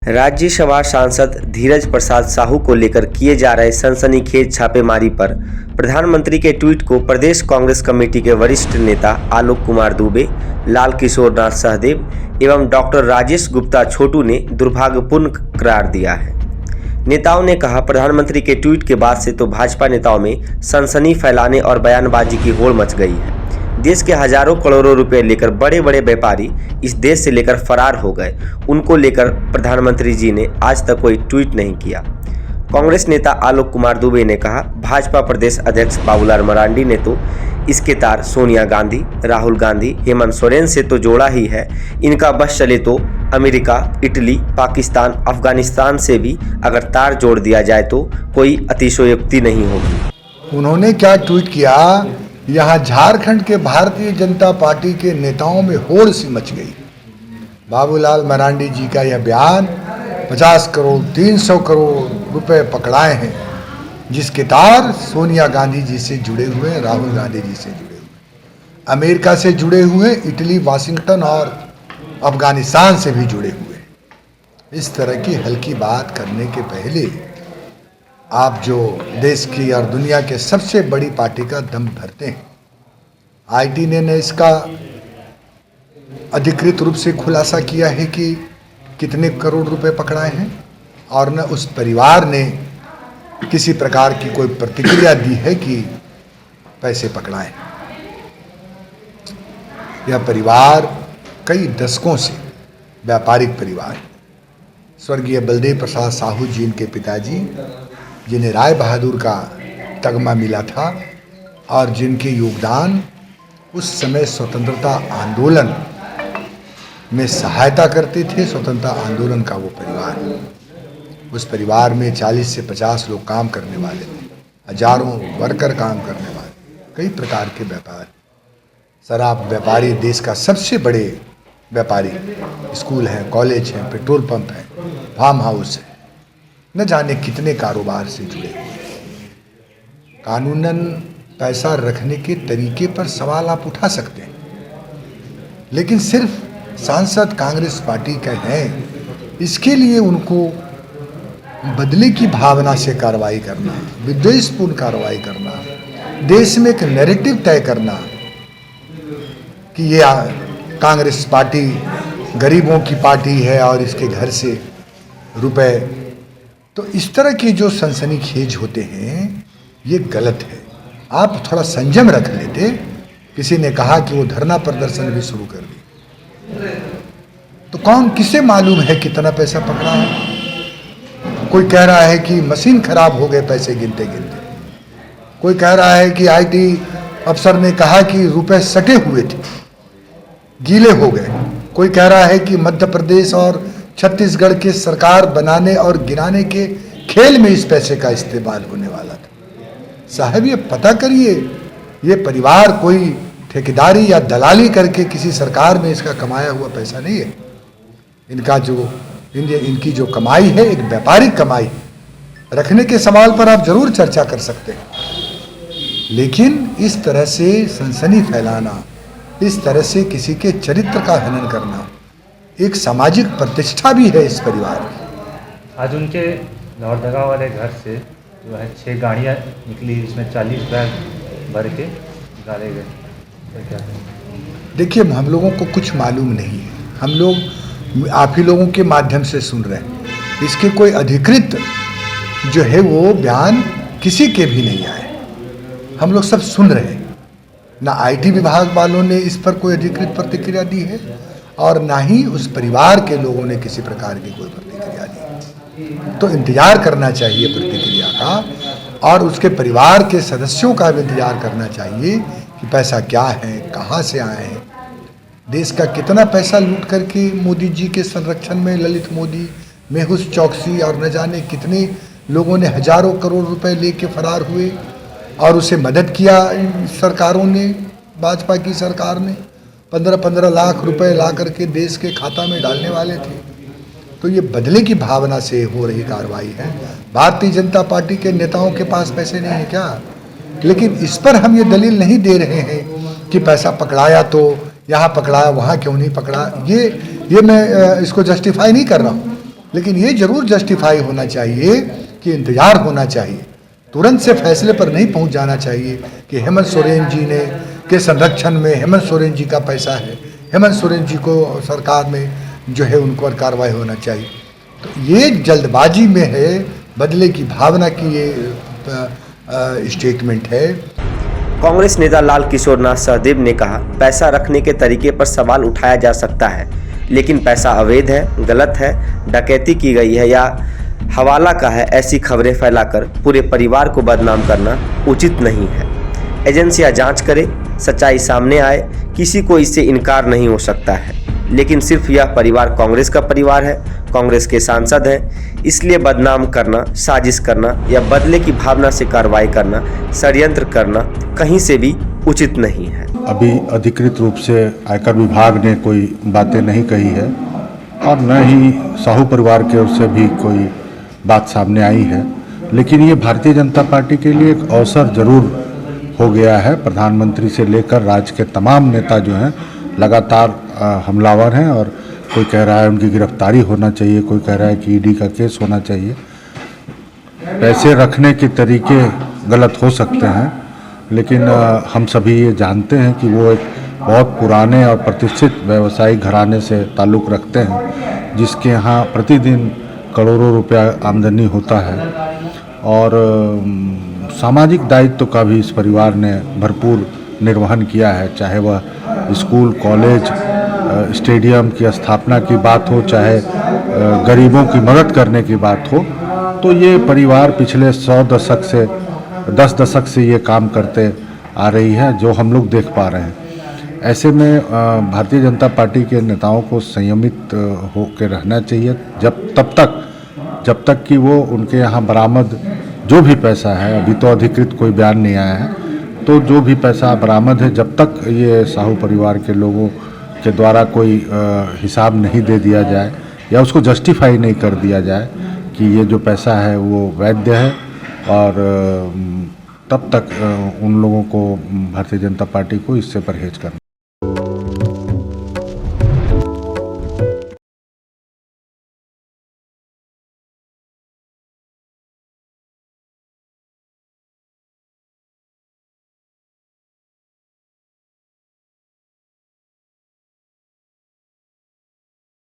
राज्यसभा सांसद धीरज प्रसाद साहू को लेकर किए जा रहे सनसनीखेज छापेमारी पर प्रधानमंत्री के ट्वीट को प्रदेश कांग्रेस कमेटी के वरिष्ठ नेता आलोक कुमार दूबे, लाल किशोर नाथ सहदेव एवं डॉक्टर राजेश गुप्ता छोटू ने दुर्भाग्यपूर्ण करार दिया है। नेताओं ने कहा, प्रधानमंत्री के ट्वीट के बाद से तो भाजपा नेताओं में सनसनी फैलाने और बयानबाजी की होड़ मच गई है। देश के हजारों करोड़ों रुपए लेकर बड़े बड़े व्यापारी इस देश से लेकर फरार हो गए। उनको लेकर प्रधानमंत्री जी ने आज तक कोई ट्वीट नहीं किया। कांग्रेस नेता आलोक कुमार दूबे ने कहा, भाजपा प्रदेश अध्यक्ष बाबूलाल मरांडी ने तो इसके तार सोनिया गांधी, राहुल गांधी, हेमंत सोरेन से तो जोड़ा ही है। इनका बस चले तो अमेरिका, इटली, पाकिस्तान, अफगानिस्तान से भी अगर तार जोड़ दिया जाए तो कोई अतिशयोक्ति नहीं होगी। उन्होंने क्या ट्वीट किया, यहाँ झारखंड के भारतीय जनता पार्टी के नेताओं में होड़ सी मच गई। बाबूलाल मरांडी जी का यह बयान 50 करोड़ 300 करोड़ रुपए पकड़ाए हैं, जिसके तार सोनिया गांधी जी से जुड़े हुए, राहुल गांधी जी से जुड़े हुए, अमेरिका से जुड़े हुए, इटली, वाशिंगटन और अफगानिस्तान से भी जुड़े हुए। इस तरह की हल्की बात करने के पहले आप जो देश की और दुनिया के सबसे बड़ी पार्टी का दम भरते हैं, आईटी ने इसका अधिकृत रूप से खुलासा किया है कि कितने करोड़ रुपए पकड़ाए हैं, और न उस परिवार ने किसी प्रकार की कोई प्रतिक्रिया दी है कि पैसे पकड़ाए। यह परिवार कई दशकों से व्यापारिक परिवार, स्वर्गीय बलदेव प्रसाद साहू जी इनके पिताजी, जिन्हें राय बहादुर का तगमा मिला था और जिनके योगदान उस समय स्वतंत्रता आंदोलन में सहायता करते थे, स्वतंत्रता आंदोलन का वो परिवार। उस परिवार में 40 से 50 लोग काम करने वाले थे, हजारों वर्कर काम करने वाले, कई प्रकार के व्यापार। शराब व्यापारी देश का सबसे बड़े व्यापारी, स्कूल हैं, कॉलेज हैं, पेट्रोल पंप हैं, फार्म हाउस है, न जाने कितने कारोबार से जुड़े हुए। कानूनन पैसा रखने के तरीके पर सवाल आप उठा सकते हैं, लेकिन सिर्फ सांसद कांग्रेस पार्टी के हैं, इसके लिए उनको बदले की भावना से कार्रवाई करना, विद्वेषपूर्ण कार्रवाई करना, देश में एक नैरेटिव तय करना कि ये कांग्रेस पार्टी गरीबों की पार्टी है और इसके घर से रुपए, तो इस तरह के जो सनसनीखेज होते हैं ये गलत है। आप थोड़ा संयम रख लेते। किसी ने कहा कि वो धरना प्रदर्शन भी शुरू कर दी, तो कौन, किसे मालूम है कितना पैसा पकड़ा है। कोई कह रहा है कि मशीन खराब हो गए पैसे गिनते गिनते, कोई कह रहा है कि आईटी अफसर ने कहा कि रुपए सटे हुए थे, गीले हो गए, कोई कह रहा है कि मध्य प्रदेश और छत्तीसगढ़ के सरकार बनाने और गिराने के खेल में इस पैसे का इस्तेमाल होने वाला था। साहब, ये पता करिए, ये परिवार कोई ठेकेदारी या दलाली करके किसी सरकार में इसका कमाया हुआ पैसा नहीं है। इनकी जो कमाई है एक व्यापारिक कमाई रखने के सवाल पर आप जरूर चर्चा कर सकते हैं, लेकिन इस तरह से सनसनी फैलाना, इस तरह से किसी के चरित्र का हनन करना एक सामाजिक प्रतिष्ठा भी है इस परिवार की। आज उनके लोहरदगा वाले घर से जो है 6 गाड़ियाँ निकली, इसमें 40 बैग भर के निकाले गए। तो क्या देखिए, हम लोगों को कुछ मालूम नहीं है, हम लोग आप ही लोगों के माध्यम से सुन रहे हैं। इसके कोई अधिकृत जो है वो बयान किसी के भी नहीं आए, हम लोग सब सुन रहे हैं। ना आईटी विभाग वालों ने इस पर कोई अधिकृत प्रतिक्रिया दी है और ना ही उस परिवार के लोगों ने किसी प्रकार की कोई प्रतिक्रिया दी। तो इंतजार करना चाहिए प्रतिक्रिया का, और उसके परिवार के सदस्यों का भी इंतजार करना चाहिए कि पैसा क्या है, कहाँ से आए हैं, देश का कितना पैसा लूट करके मोदी जी के संरक्षण में ललित मोदी, मेहुल चौकसी और न जाने कितने लोगों ने हजारों करोड़ रुपए लेके फरार हुए और उसे मदद किया। इन सरकारों ने, भाजपा की सरकार ने 15-15 लाख रुपए ला करके देश के खाता में डालने वाले थे। तो ये बदले की भावना से हो रही कार्रवाई है। भारतीय जनता पार्टी के नेताओं के पास पैसे नहीं है क्या? लेकिन इस पर हम ये दलील नहीं दे रहे हैं कि पैसा पकड़ाया तो यहाँ पकड़ाया, वहाँ क्यों नहीं पकड़ा। ये मैं इसको जस्टिफाई नहीं कर रहा हूँ। लेकिन ये जरूर जस्टिफाई होना चाहिए कि इंतजार होना चाहिए, तुरंत से फैसले पर नहीं पहुंच जाना चाहिए कि हेमंत सोरेन जी ने के संरक्षण में हेमंत सोरेन जी का पैसा है, हेमंत सोरेन जी को सरकार में जो है उन पर कार्रवाई होना चाहिए। तो ये जल्दबाजी में है, बदले की भावना की ये स्टेटमेंट है। कांग्रेस नेता लाल किशोरनाथ सहदेव ने कहा, पैसा रखने के तरीके पर सवाल उठाया जा सकता है, लेकिन पैसा अवैध है, गलत है, डकैती की गई है या हवाला का है, ऐसी खबरें फैलाकर पूरे परिवार को बदनाम करना उचित नहीं है। एजेंसियां जांच करे, सच्चाई सामने आए, किसी को इससे इनकार नहीं हो सकता है। लेकिन सिर्फ यह परिवार कांग्रेस का परिवार है, कांग्रेस के सांसद हैं, इसलिए बदनाम करना, साजिश करना या बदले की भावना से कार्रवाई करना, षड्यंत्र करना कहीं से भी उचित नहीं है। अभी अधिकृत रूप से आयकर विभाग ने कोई बातें नहीं कही है और न ही साहू परिवार की ओर से भी कोई बात सामने आई है, लेकिन ये भारतीय जनता पार्टी के लिए एक अवसर जरूर हो गया है। प्रधानमंत्री से लेकर राज्य के तमाम नेता जो हैं लगातार हमलावर हैं और कोई कह रहा है उनकी गिरफ्तारी होना चाहिए, कोई कह रहा है कि ईडी का केस होना चाहिए। पैसे रखने के तरीके गलत हो सकते हैं, लेकिन हम सभी ये जानते हैं कि वो एक बहुत पुराने और प्रतिष्ठित व्यवसायिक घराने से ताल्लुक़ रखते हैं, जिसके यहाँ प्रतिदिन करोड़ों रुपया आमदनी होता है और सामाजिक दायित्व का भी इस परिवार ने भरपूर निर्वहन किया है, चाहे वह स्कूल, कॉलेज, स्टेडियम की स्थापना की बात हो, चाहे गरीबों की मदद करने की बात हो। तो ये परिवार पिछले 10 दशक से ये काम करते आ रही है, जो हम लोग देख पा रहे हैं। ऐसे में भारतीय जनता पार्टी के नेताओं को संयमित होकर रहना चाहिए जब तक कि वो उनके यहाँ बरामद जो भी पैसा है, अभी तो अधिकृत कोई बयान नहीं आया है, तो जो भी पैसा बरामद है, जब तक ये साहू परिवार के लोगों के द्वारा कोई हिसाब नहीं दे दिया जाए या उसको जस्टिफाई नहीं कर दिया जाए कि ये जो पैसा है वो वैध है, और तब तक उन लोगों को भारतीय जनता पार्टी को इससे परहेज करना